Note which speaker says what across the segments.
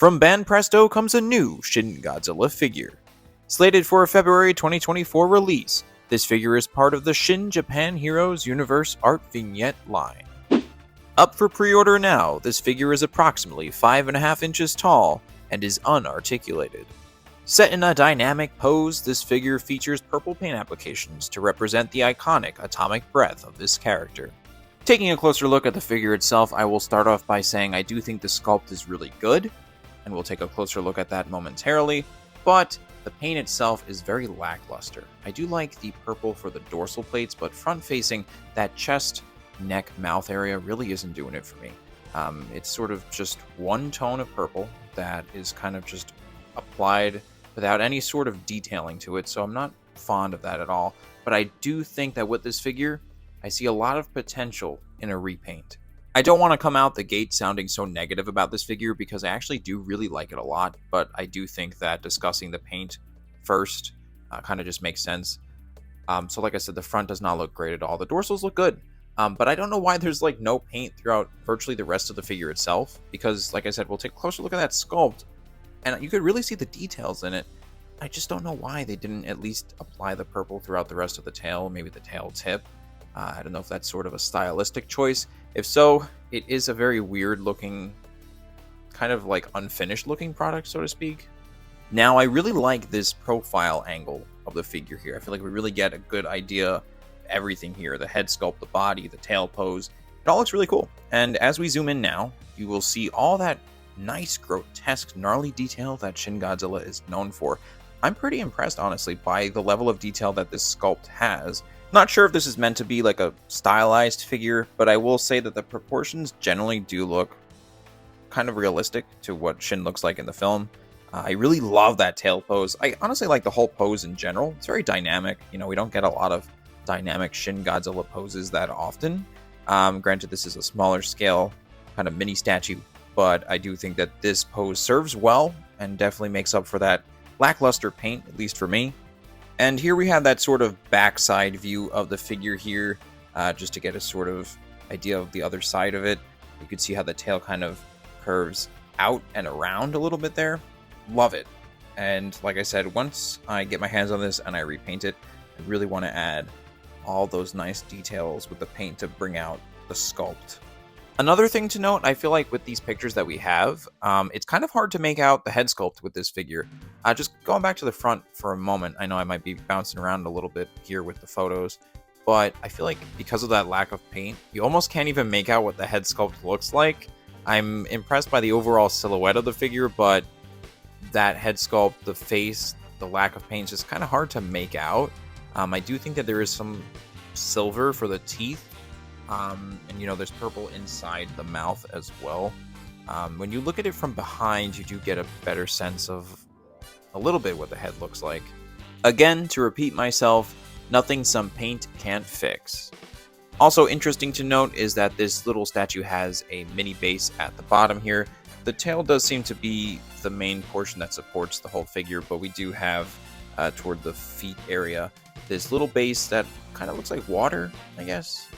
Speaker 1: From Banpresto comes a new Shin Godzilla figure. Slated for a February 2024 release, this figure is part of the Shin Japan Heroes Universe art vignette line. Up for pre-order now, this figure is approximately 5.5 inches tall and is unarticulated. Set in a dynamic pose, this figure features purple paint applications to represent the iconic atomic breath of this character. Taking a closer look at the figure itself, I will start off by saying I do think the sculpt is really good, and we'll take a closer look at that momentarily, but the paint itself is very lackluster. I do like the purple for the dorsal plates, but front-facing, that chest, neck, mouth area really isn't doing it for me. It's sort of just one tone of purple that is kind of just applied without any sort of detailing to it, so I'm not fond of that at all. But I do think that with this figure, I see a lot of potential in a repaint. I don't want to come out the gate sounding so negative about this figure because I actually do really like it a lot, but I do think that discussing the paint first kind of just makes sense. So like I said, the front does not look great at all. The dorsals look good, but I don't know why there's like no paint throughout virtually the rest of the figure itself, because like I said, we'll take a closer look at that sculpt, and you could really see the details in it. I just don't know why they didn't at least apply the purple throughout the rest of the tail, maybe the tail tip. I don't know if that's sort of a stylistic choice. If so, it is a very weird looking, kind of like unfinished looking product, so to speak. Now, I really like this profile angle of the figure here. I feel like we really get a good idea of everything here. The head sculpt, the body, the tail pose. It all looks really cool. And as we zoom in now, you will see all that nice, grotesque, gnarly detail that Shin Godzilla is known for. I'm pretty impressed, honestly, by the level of detail that this sculpt has. Not sure if this is meant to be like a stylized figure, but I will say that the proportions generally do look kind of realistic to what Shin looks like in the film. I really love that tail pose. I honestly like the whole pose in general. It's very dynamic. You know, we don't get a lot of dynamic Shin Godzilla poses that often. Granted, this is a smaller scale kind of mini statue, but I do think that this pose serves well and definitely makes up for that lackluster paint, at least for me. And here we have that sort of backside view of the figure here, just to get a sort of idea of the other side of it. You can see how the tail kind of curves out and around a little bit there. Love it. And like I said, once I get my hands on this and I repaint it, I really want to add all those nice details with the paint to bring out the sculpt. Another thing to note, I feel like with these pictures that we have, it's kind of hard to make out the head sculpt with this figure. Just going back to the front for a moment, I know I might be bouncing around a little bit here with the photos, but I feel like because of that lack of paint, you almost can't even make out what the head sculpt looks like. I'm impressed by the overall silhouette of the figure, but that head sculpt, the face, the lack of paint is just kind of hard to make out. I do think that there is some silver for the teeth. And you know, there's purple inside the mouth as well. When you look at it from behind, you do get a better sense of a little bit what the head looks like. Again, to repeat myself, nothing some paint can't fix. Also interesting to note is that this little statue has a mini base at the bottom here. The tail does seem to be the main portion that supports the whole figure, but we do have toward the feet area this little base that kind of looks like water, I guess.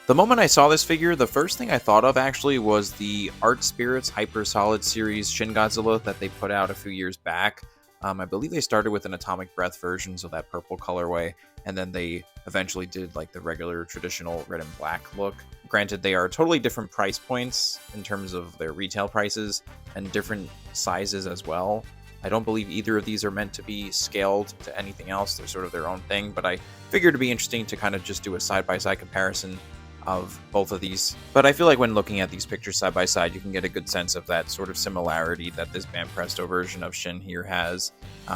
Speaker 1: The moment I saw this figure, the first thing I thought of actually was the Art Spirits Hyper Solid series Shin Godzilla that they put out a few years back. I believe they started with an Atomic Breath versions of that purple colorway, and then they eventually did like the regular traditional red and black look. Granted, they are totally different price points in terms of their retail prices and different sizes as well. I don't believe either of these are meant to be scaled to anything else. They're sort of their own thing, but I figured it'd be interesting to kind of just do a side-by-side comparison of both of these. But I feel like when looking at these pictures side by side, you can get a good sense of that sort of similarity that this Banpresto version of Shin here has.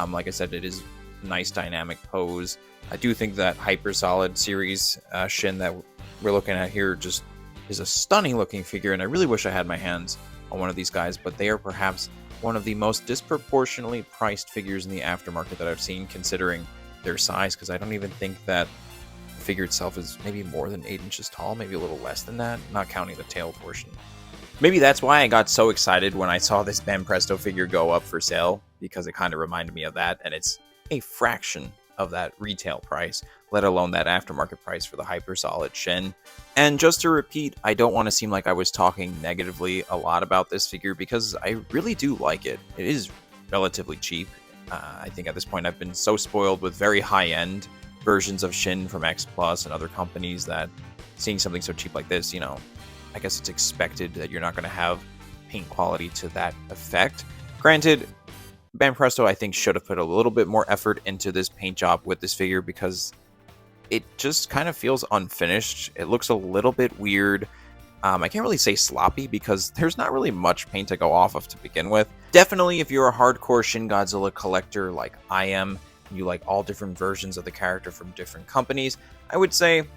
Speaker 1: Like I said, it is a nice dynamic pose. I do think that Hyper Solid series Shin that we're looking at here just is a stunning looking figure, and I really wish I had my hands on one of these guys, but they are perhaps one of the most disproportionately priced figures in the aftermarket that I've seen, considering their size, because I don't even think that the figure itself is maybe more than 8 inches tall, maybe a little less than that, not counting the tail portion. Maybe that's why I got so excited when I saw this Banpresto figure go up for sale, because it kind of reminded me of that, and it's a fraction of that retail price, let alone that aftermarket price for the hyper solid Shin. And just to repeat, I don't want to seem like I was talking negatively a lot about this figure because I really do like it. It is relatively cheap. I think at this point I've been so spoiled with very high-end versions of Shin from X Plus and other companies that seeing something so cheap like this, I guess it's expected that you're not going to have paint quality to that effect. Granted, Banpresto I think should have put a little bit more effort into this paint job with this figure because it just kind of feels unfinished. It looks a little bit weird. I can't really say sloppy because there's not really much paint to go off of to begin with. Definitely if you're a hardcore Shin Godzilla collector like I am, you like all different versions of the character from different companies, I would say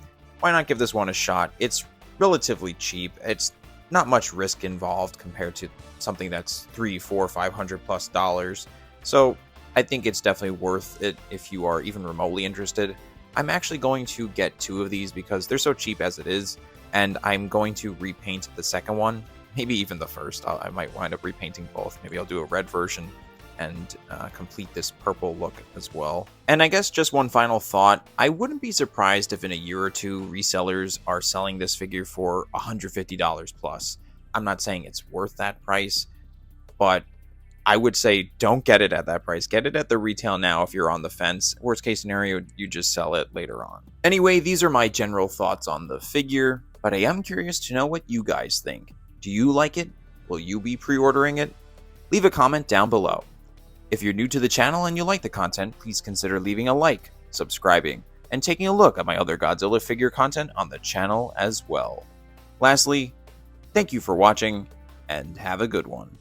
Speaker 1: why not give this one a shot? It's relatively cheap. It's not much risk involved compared to something that's $300, $400, $500+ So I think it's definitely worth it if you are even remotely interested. I'm actually going to get 2 of these because they're so cheap as it is, and I'm going to repaint the second one, maybe even the first. I might wind up repainting both. Maybe I'll do a red version and complete this purple look as well. And I guess just one final thought, I wouldn't be surprised if in a year or two resellers are selling this figure for $150 plus. I'm not saying it's worth that price, but I would say don't get it at that price. Get it at the retail now if you're on the fence. Worst case scenario, you just sell it later on. Anyway, these are my general thoughts on the figure, but I am curious to know what you guys think. Do you like it? Will you be pre-ordering it? Leave a comment down below. If you're new to the channel and you like the content, please consider leaving a like, subscribing, and taking a look at my other Godzilla figure content on the channel as well. Lastly, thank you for watching, and have a good one.